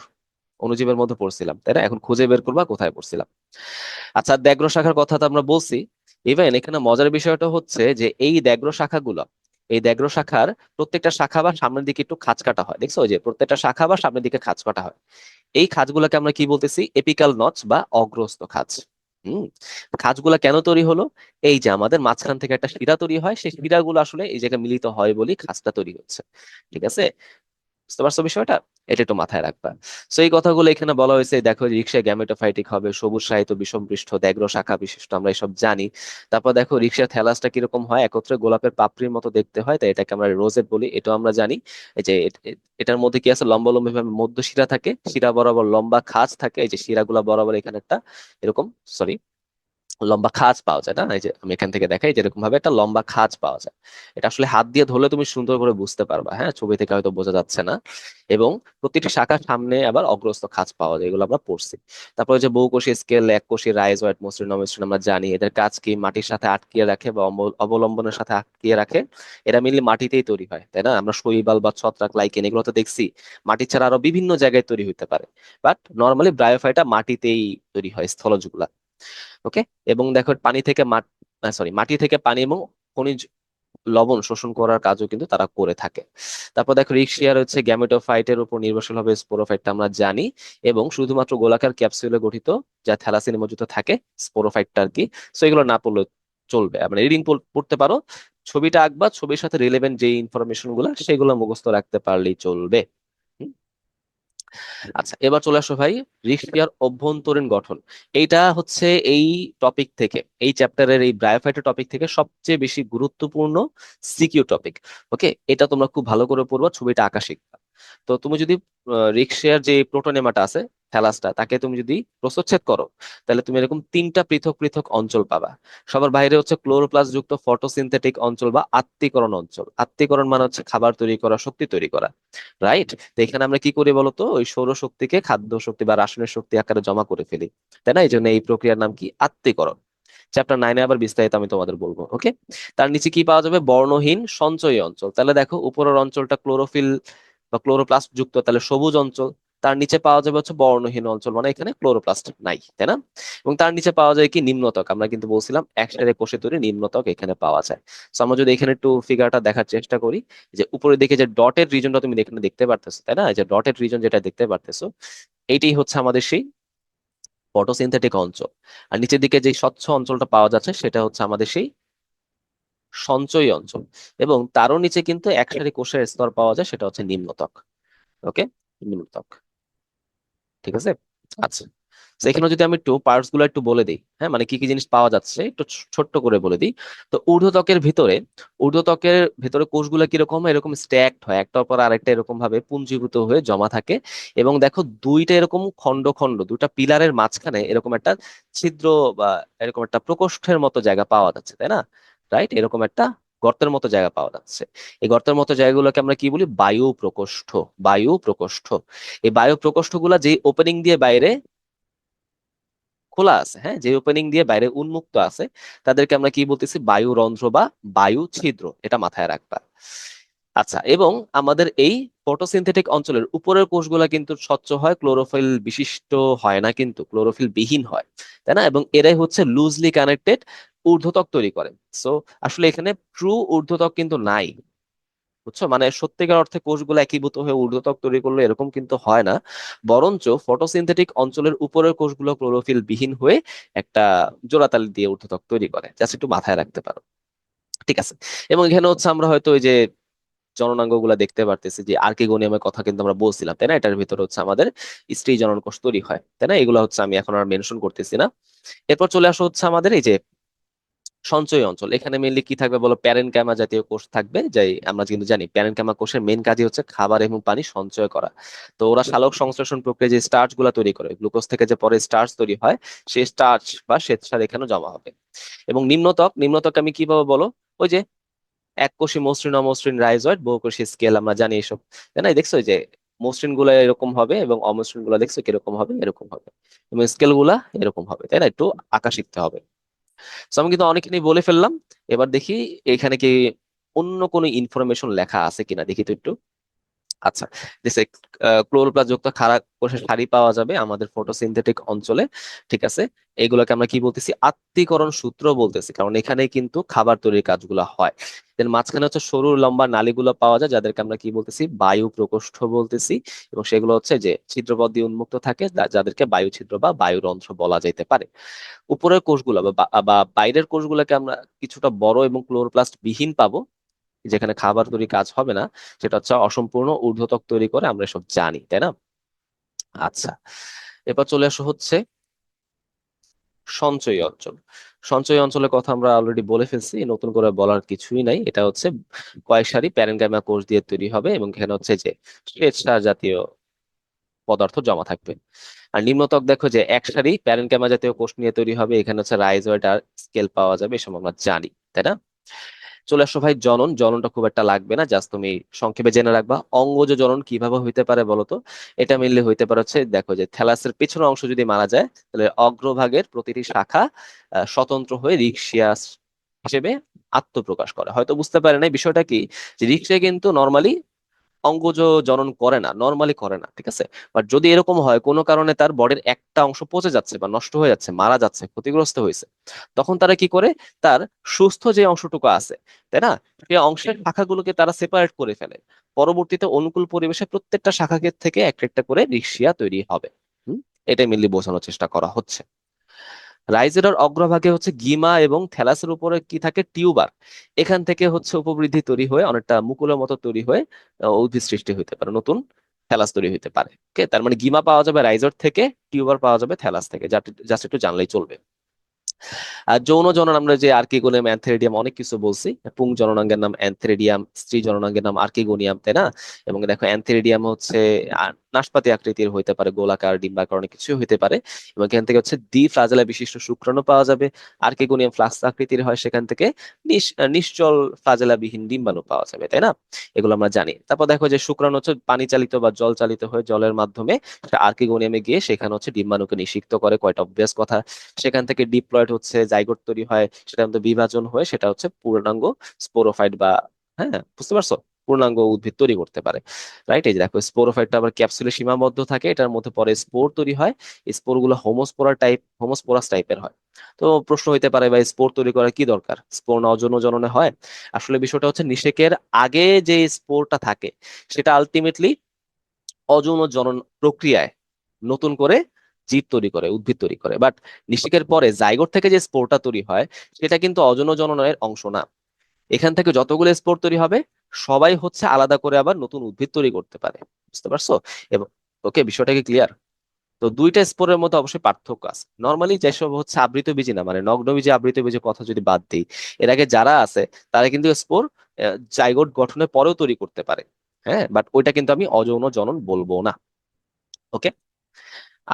Speaker 1: অণুজীবের মধ্যে পড়ছিলাম, তাই না? এখন খুঁজে বের করবা কোথায় পড়ছিলাম। আচ্ছা, দ্যাগ্র শাখার কথা তো আমরা বলছি। ইভেন এখানে মজার বিষয়টা হচ্ছে যে এই দ্যাগ্র শাখাগুলো, এই দ্যাগ্র শাখার প্রত্যেকটা শাখা বা সামনের দিকে একটু খাঁজ কাটা হয়, দেখছো? ওই যে প্রত্যেকটা শাখা বা সামনের দিকে খাঁজ কাটা হয়। এই খাঁজগুলোকে আমরা কি বলতেছি, এপিক্যাল নচ বা অগ্রস্থ খাঁজ। হম। খাঁজগুলা কেন তৈরি হলো? এই যে আমাদের মাঝখান থেকে একটা শিরা তৈরি হয়, সেই শিরাগুলো আসলে এই জায়গায় মিলিত হয় বলে খাঁজটা তৈরি হচ্ছে। ঠিক আছে, বুঝতে পারছো বিষয়টা? এটা একটু মাথায় রাখবা। সো এই কথাগুলো এখানে বলা হয়েছে, দেখো রিক্সায় গ্যামেটোফাইটিক হবে, সবুজ সাহিত্য বিষম পৃষ্ঠ, দ্যাগ্র শাখা বিশিষ্ট, আমরা এসব জানি। তারপর দেখো রিক্সার থ্যালাসটা কিরকম হয়, একত্রে গোলাপের পাপড়ির মতো দেখতে হয়, তাই এটাকে আমরা রোজেট বলি, এটাও আমরা জানি। এই যে এটার মধ্যে কি আছে, লম্বা লম্বা ভাবে মধ্য শিরা থাকে, শিরা বরাবর লম্বা খাঁজ থাকে, এই যে শিরাগুলা বরাবর এখানে একটা এরকম, সরি, লম্বা খাঁজ পাওয়া যায় না, এই যে আমি এখান থেকে দেখাই যেরকম ভাবে একটা লম্বা খাঁজ পাওয়া যায়। এটা আসলে হাত দিয়ে ধরলে তুমি সুন্দর করে বুঝতে পারবা, হ্যাঁ, ছবি থেকে হয়তো বোঝা যাচ্ছে না। এবং প্রতিটি শাখার সামনে আবার অগ্রস্ত খাঁজ পাওয়া যায়, এগুলো আমরা পড়ছি। তারপরে যে বহুকোষী স্কেল, এককোষী, রাইজ, হোয়াইট, মসৃণ, অমসৃণ আমরা জানি এদের কাজ কি, মাটির সাথে আটকিয়ে রাখে বা অবলম্বনের সাথে আটকিয়ে রাখে। এরা মিলে মাটিতেই তৈরি হয়, তাই না? আমরা শৈবাল বা ছত্রাক, লাইকেন এগুলো তো দেখছি মাটি ছাড়া আরো বিভিন্ন জায়গায় তৈরি হতে পারে, বাট নর্মালি ব্রায়োফাইটা মাটিতেই তৈরি হয়, স্থলজ গুলা। ওকে। এবং দেখো পানি থেকে মাটি থেকে পানি এবং খনিজ লবণ শোষণ করার কাজও কিন্তু তারা করে থাকে। তারপর দেখো রিকশিয়ার হচ্ছে গ্যামেটোফাইটের উপর নির্ভরশীল হবে স্পোরোফাইটটা আমরা জানি। এবং শুধুমাত্র গোলাকার ক্যাপসুলে গঠিত, যা থ্যালাসিনে মজুত থাকে, স্পোরোফাইটটা আর কি। সো এগুলো না পড়লে চলবে, মানে রিডিং পড়তে পারো, ছবিটা আঁকবা, ছবির সাথে রিলেভেন্ট যে ইনফরমেশন গুলা সেগুলো মুখস্থ রাখতে পারলেই চলবে। আচ্ছা, এবার চলে আসো ভাই, রিক্সিয়ার অভ্যন্তরীণ গঠন। এইটা হচ্ছে এই টপিক থেকে, এই চ্যাপ্টারের এই ব্রায়োফাইটার টপিক থেকে সবচেয়ে বেশি গুরুত্বপূর্ণ সিকিউ টপিক। ওকে, এটা তোমরা খুব ভালো করে পড়বা, ছবিটা আঁকা শিখবা। তো তুমি যদি রিক্সিয়ার যে প্রোটোনেমাটা আছে, থ্যালাসটা, তাকে তুমি যদি প্রস্থচ্ছেদ করো, তাহলে তুমি এরকম তিনটা পৃথক পৃথক অঞ্চল পাবা। সবার বাইরে হচ্ছে ক্লোরোপ্লাস্ট যুক্ত ফটোসিনথেটিক অঞ্চল বা আত্তীকরণ অঞ্চল। আত্তীকরণ মানে হচ্ছে খাবার তৈরি করা, শক্তি তৈরি করা, রাইট? তো এখানে আমরা কি করি বলতো, ওই সৌরশক্তিকে খাদ্য শক্তি বা রাসায়নিক শক্তি আকারে জমা করে ফেলি, তাই না? এই জন্য এই প্রক্রিয়ার নাম কি, আত্তীকরণ। চ্যাপ্টার 9-এ আবার বিস্তারিত আমি তোমাদের বলবো। ওকে। তার নিচে কি পাওয়া যাবে, বর্ণহীন সঞ্চয়ী অঞ্চল। তাহলে দেখো উপরের অঞ্চলটা ক্লোরোফিল বা ক্লোরোপ্লাস্ট যুক্ত, তাহলে সবুজ অঞ্চল। তার নিচে পাওয়া যাবে হচ্ছে বর্ণহীন অঞ্চল, মানে এখানে ক্লোরোপ্লাস্ট নাই, তাই না? এবং তার নিচে পাওয়া যায় কি, নিম্নত্বক। আমরা কিন্তু বলছিলাম একসাথে কোষে তৈরি নিম্নত্বক এখানে পাওয়া যায়। তো আমরা যদি এখানে একটু ফিগারটা দেখার চেষ্টা করি, যে উপরে দিকে যে ডটের রিজনটা তুমি এখানে দেখতে পারতেছো, তাই না? এই যে ডটের রিজন যেটা দেখতে পারতেছো, এইটাই হচ্ছে আমাদের সেই ফটোসিনথেটিক অঞ্চল। আর নিচের দিকে যে স্বচ্ছ অঞ্চলটা পাওয়া যাচ্ছে সেটা হচ্ছে আমাদের সেই সঞ্চয়ী অঞ্চল। এবং তারও নিচে কিন্তু একসারি কোষের স্তর পাওয়া যায়, সেটা হচ্ছে নিম্নত্বক। ওকে, নিম্নত্বক। ঠিক আছে। আচ্ছা, তো এখানে যদি আমি একটু পার্টস গুলো একটু বলে দিই, হ্যাঁ, মানে কি কি জিনিস পাওয়া যাচ্ছে একটু ছোট্ট করে বলে দিই। তো ঊর্ধ্বত্বকের ভিতরে কোষগুলো কিরকম, এরকম স্ট্যাকড হয়, একটার পর আরেকটা এরকম ভাবে পুঞ্জীভূত হয়ে জমা থাকে। এবং দেখো দুইটা এরকম খন্ড খন্ড, দুটা পিলারের মাঝখানে এরকম একটা ছিদ্র বা এরকম একটা প্রকোষ্ঠের মতো জায়গা পাওয়া যাচ্ছে, তাই না? রাইট, এরকম একটা গর্তের মতো জায়গা পাওয়া যাচ্ছে। এই গর্তের মতো জায়গাগুলোকে আমরা কি বলি, বায়ু প্রকোষ্ঠ। বায়ু প্রকোষ্ঠ। এই বায়ু প্রকোষ্ঠগুলা যে ওপেনিং দিয়ে বাইরে খোলা আছে, হ্যাঁ, যে ওপেনিং দিয়ে বাইরে উন্মুক্ত আছে, তাদেরকে আমরা কি বলতেছি, বায়ু রন্ধ্র বা বায়ু ছিদ্র। এটা মাথায় রাখবা। আচ্ছা, এবং আমাদের এই ফটোসিনথেটিক অঞ্চলের উপরের কোষগুলা কিন্তু স্বচ্ছ হয়, ক্লোরোফিল বিশিষ্ট হয় না, কিন্তু ক্লোরোফিল বিহীন হয়, তাই না? এবং এরাই হচ্ছে লুজলি কানেক্টেড ঊর্ধ্বত্বক তৈরি করে। সো আসলে এখানে ট্রু ঊর্ধ্বত্বক কিন্তু নাই, বুঝছো? মানে সত্যিকার অর্থে কোষগুলো একীভূত হয়ে ঊর্ধ্বত্বক তৈরি করলো এরকম কিন্তু হয় না। বরঞ্চ ফটোসিনথেটিক অঞ্চলের উপরের কোষগুলো ক্লোরোফিল বিহীন হয়ে একটা জোড়াতালি দিয়ে ঊর্ধ্বত্বক তৈরি করে, জাস্ট একটু মাথায় রাখতে পারো। ঠিক আছে। এবং এখানে হচ্ছে আমরা হয়তো ওই যে জননাঙ্গ গুলা দেখতে পারতেছি, যে আর্কিগোনিয়ামের কথা কিন্তু আমরা বলছিলাম, তাই না? এটার ভিতরে হচ্ছে আমাদের স্ত্রী জনন কোষ তৈরি হয়, তাই না? এগুলো হচ্ছে আমি এখন আর মেনশন করতেছি না। এরপর চলে আসো হচ্ছে আমাদের এই যে সঞ্চয় অঞ্চল। এখানে মেনলি কি থাকবে বলো, প্যারেনকাইমা জাতীয় কোষ থাকবে, যাই আমরা কিন্তু জানি প্যারেনকাইমা কোষের মেন কাজই হচ্ছে খাবার এবং পানি সঞ্চয় করা। তো ওরা সালোক সংশ্লেষণ প্রক্রিয়ায় যে স্টার্চ গুলা তৈরি করে, গ্লুকোজ থেকে যে পরে স্টার্চ তৈরি হয়, সেই স্টার্চ বা শ্বেতসার এখানে জমা হবে। এবং নিম্নত্বক আমি কিভাবে বলো, ওই যে এককোষী মসৃণ, অমসৃণ, রাইজয়েড, বহুকোষী স্কেল আমরা জানি এসব, তাই না? দেখছো এই যে মসৃণ গুলা এরকম হবে এবং অমসৃণ গুলা দেখছো কিরকম হবে, এরকম হবে। এবং স্কেল গুলা এরকম হবে, তাই না? একটু আঁকা শিখতে হবে। তো আমি কিন্তু অনেকখানি বলে ফেললাম। এবার দেখি এখানে কি অন্য কোনো ইনফরমেশন লেখা আছে কিনা, দেখি তো একটু। আচ্ছা, দিছে ক্লোরোপ্লাস্ট যুক্ত খাড়া কোষের সারি পাওয়া যাবে আমাদের ফটোসিনথেটিক অঞ্চলে। ঠিক আছে। এগুলোকে আমরা কি বলতেছি, আত্তীকরণ সূত্র বলতেছি, কারণ এখানে কিন্তু খাবার তৈরির কাজগুলো হয়। দেন মাঝখানে হচ্ছে সরু লম্বা নালীগুলো পাওয়া যায়, যাদেরকে আমরা কি বলতেছি, বায়ু প্রকোষ্ঠ বলতেছি। এবং সেগুলো হচ্ছে যে ছিদ্রপথ দিয়ে উন্মুক্ত থাকে, যাদেরকে বায়ু ছিদ্র বা বায়ুরন্ধ্র বলা যেতে পারে। উপরের কোষগুলো বা বাইরের কোষগুলোকে আমরা কিছুটা বড় এবং ক্লোরোপ্লাস্ট বিহীন পাবো, যেখানে খাবার তৈরি কাজ হবে না। সেটা হচ্ছে অসম্পূর্ণ ঊর্ধ্বত্বক তৈরি করে, আমরা সব জানি, তাই না? আচ্ছা, এবার চলে আসো হচ্ছে সঞ্চয়ী অঞ্চল। সঞ্চয়ী অঞ্চলের কথা আমরা অলরেডি বলে ফেলছি, নতুন করে বলার কিছুই নাই। এটা হচ্ছে কয়েক সারি প্যারেনকাইমা কোষ দিয়ে তৈরি হবে, এবং এখানে হচ্ছে যে শ্বেতসার জাতীয় পদার্থ জমা থাকবে। আর নিম্নত্বক দেখো যে একসারি প্যারেনকাইমা জাতীয় কোষ নিয়ে তৈরি হবে, এখানে হচ্ছে রাইজোইড আর স্কেল পাওয়া যাবে, এসব আমরা জানি, তাই না? চলে আসো ভাই জনন। জননটা খুব একটা লাগবে না, জাস্ট তুমি সংক্ষেপে জেনে রাখবা। অঙ্গজ জনন কিভাবে হইতে পারে বলো তো? এটা মেনলি হইতে পারে হচ্ছে, দেখো যে থ্যালাসের পেছনের অংশ যদি মারা যায়, তাহলে অগ্রভাগের প্রতিটি শাখা স্বতন্ত্র হয়ে রিক্সিয়া হিসেবে আত্মপ্রকাশ করে। হয়তো বুঝতে পারে না বিষয়টা কি, যে রিক্সা কিন্তু নর্মালি অঙ্গজ জনন করে না, নর্মালি করে না, ঠিক আছে? বাট যদি এরকম হয় কোনো কারণে তার বডির একটা অংশ পচে যাচ্ছে বা নষ্ট হয়ে যাচ্ছে, মারা যাচ্ছে, ক্ষতিগ্রস্ত হয়েছে, তখন তারা কি করে, তার সুস্থ যে অংশটুকু আছে, তাই না, সেই অংশের শাখাগুলোকে তারা সেপারেট করে ফেলে। পরবর্তীতে অনুকূল পরিবেশে প্রত্যেকটা শাখাকে থেকে একটা একটা করে রিক্সিয়া তৈরি হবে। হুম, এটাই মেনলি বোঝানোর চেষ্টা করা হচ্ছে। রাইজের অগ্রভাগে হচ্ছে গিমা এবং থ্যালাসের উপরে কি থাকে, টিউবার। এখান থেকে হচ্ছে উপবৃদ্ধি তৈরি হয়ে অনেকটা মুকুলের মতো তৈরি হয়ে উদ্ভিদ সৃষ্টি হতে পারে, নতুন থ্যালাস তৈরি হতে পারে। ওকে, তার মানে গিমা পাওয়া যাবে রাইজর থেকে, টিউবার পাওয়া যাবে থ্যালাস থেকে, জাস্ট একটু জানলেই চলবে। আর যৌন জনন আমরা যে আর্কিগোনিয়াম অ্যানথেরিডিয়াম অনেক কিছু বলছি। পুং জননাঙ্গের নাম অ্যানথেরিডিয়াম, স্ত্রী জননাঙ্গের নাম আর্কিগোনিয়াম, তাই না? এবং দেখো অ্যানথেরিডিয়াম হচ্ছে নাশপাতি আকৃতির হইতে পারে, গোলাকার, ডিম্বাকার, অনেক কিছু হইতে পারে। এবং এখান থেকে হচ্ছে দ্বি ফ্লাজেলা বিশিষ্ট শুক্রাণু পাওয়া যাবে। আর্কিগোনিয়াম ফ্লাক্স আকৃতির হয়, সেখান থেকে নিশ্চল ফ্লাজেলা বিহীন ডিম্বাণু পাওয়া যাবে, তাই না? এগুলো আমরা জানি। তারপর দেখো যে শুক্রাণু হচ্ছে পানি চালিত বা জল চালিত হয়ে জলের মাধ্যমে আর্কিগোনিয়ামে গিয়ে সেখানে হচ্ছে ডিম্বাণুকে নিষিক্ত করে, কয়টা অবভিয়াস কথা। সেখান থেকে ডিপ্লয়েড হচ্ছে জাইগোট তৈরি হয়, সেটা কিন্তু বিভাজন হয়ে সেটা হচ্ছে পূর্ণাঙ্গ স্পোরোফাইট বা, হ্যাঁ বুঝতে পারছো, পূর্ণাঙ্গ উদ্ভিদ তৈরি করতে পারে। রাইট, এই যে দেখো স্পোরোফাইটটা আবার ক্যাপসুলে সীমাবদ্ধ থাকে, এটার মধ্যে পরে স্পোর তৈরি হয়। স্পোর গুলো হোমোস্পোরাস টাইপের হয়। তো প্রশ্ন হইতে পারে, ভাই স্পোর তৈরি করার কি দরকার, স্পোর না অযৌন জননে হয়? আসলে বিষয়টা হচ্ছে, নিষেকের আগে যে স্পোরটা থাকে, সেটা আলটিমেটলি অযৌন জনন প্রক্রিয়ায় নতুন করে জীব তৈরি করে, উদ্ভিদ তৈরি করে। বাট নিষেকের পরে জাইগোট থেকে যে স্পোরটা তৈরি হয়, সেটা কিন্তু অযৌন জননের অংশ না। এখান থেকে যতগুলো স্পোর তৈরি হবে, সবাই হচ্ছে আলাদা করে আবার নতুন উদ্ভিদ তৈরি করতে পারে। বুঝতে পারছো? এবং ওকে, বিষয়টা কি ক্লিয়ার? তো দুইটা স্পোরের মধ্যে অবশ্যই পার্থক্য আছে। নর্মালি যেসব হচ্ছে আবৃত বীজি, না মানে নগ্ন বীজি, আবৃত বীজের কথা যদি বাদ দিই, এর আগে যারা আছে তারা কিন্তু স্পোর জাইগোট গঠনের পরেও তৈরি করতে পারে। হ্যাঁ, বাট ওইটা কিন্তু আমি অযৌন জনন বলবো না। ওকে,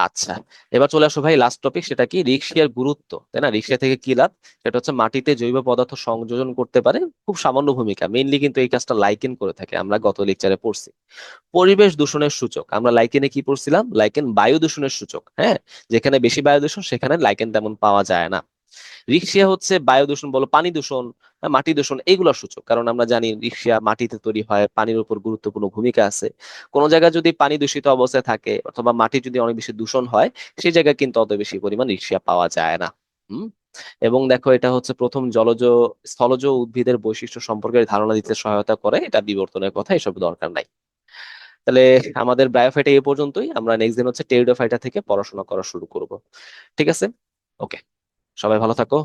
Speaker 1: আচ্ছা। এবার চলে আসো ভাই লাস্ট টপিক, সেটা কি, রিক্সিয়ার গুরুত্ব, তাই না? রিক্সিয়া থেকে কি লাভ? সেটা হচ্ছে মাটিতে জৈব পদার্থ সংযোজন করতে পারে, খুব সামান্য ভূমিকা। মেইনলি কিন্তু এই কাজটা লাইকেন করে থাকে, আমরা গত লেকচারে পড়ছি। পরিবেশ দূষণের সূচক, আমরা লাইকেনে কি পড়ছিলাম, লাইকেন বায়ু দূষণের সূচক। হ্যাঁ, যেখানে বেশি বায়ু দূষণ সেখানে লাইকেন তেমন পাওয়া যায় না। রিক্সিয়া হচ্ছে বায়ু দূষণ বলো, পানি দূষণ, মাটি দূষণ, এইগুলোর সূচক। কারণ আমরা জানি রিক্সিয়া মাটিতে তৈরি হয়, পানির উপর গুরুত্বপূর্ণ ভূমিকা আছে। কোনো জায়গায় যদি পানি দূষিত অবস্থায় থাকে অথবা মাটি যদি অনেক বেশি দূষণ হয়, সেই জায়গায় কিন্তু অত বেশি পরিমাণ রিক্সিয়া পাওয়া যায় না। হুম। এবং দেখো এটা হচ্ছে প্রথম জলজ স্থলজ উদ্ভিদের বৈশিষ্ট্য সম্পর্কে ধারণা দিতে সহায়তা করে, এটা বিবর্তনের কথা, এসব দরকার নাই। তাহলে আমাদের ব্রায়োফাইটা এই পর্যন্তই। আমরা নেক্সট দিন হচ্ছে টেরিডোফাইটা থেকে পড়াশোনা করা শুরু করব। ঠিক আছে? ওকে, সবাই ভালো থাকো।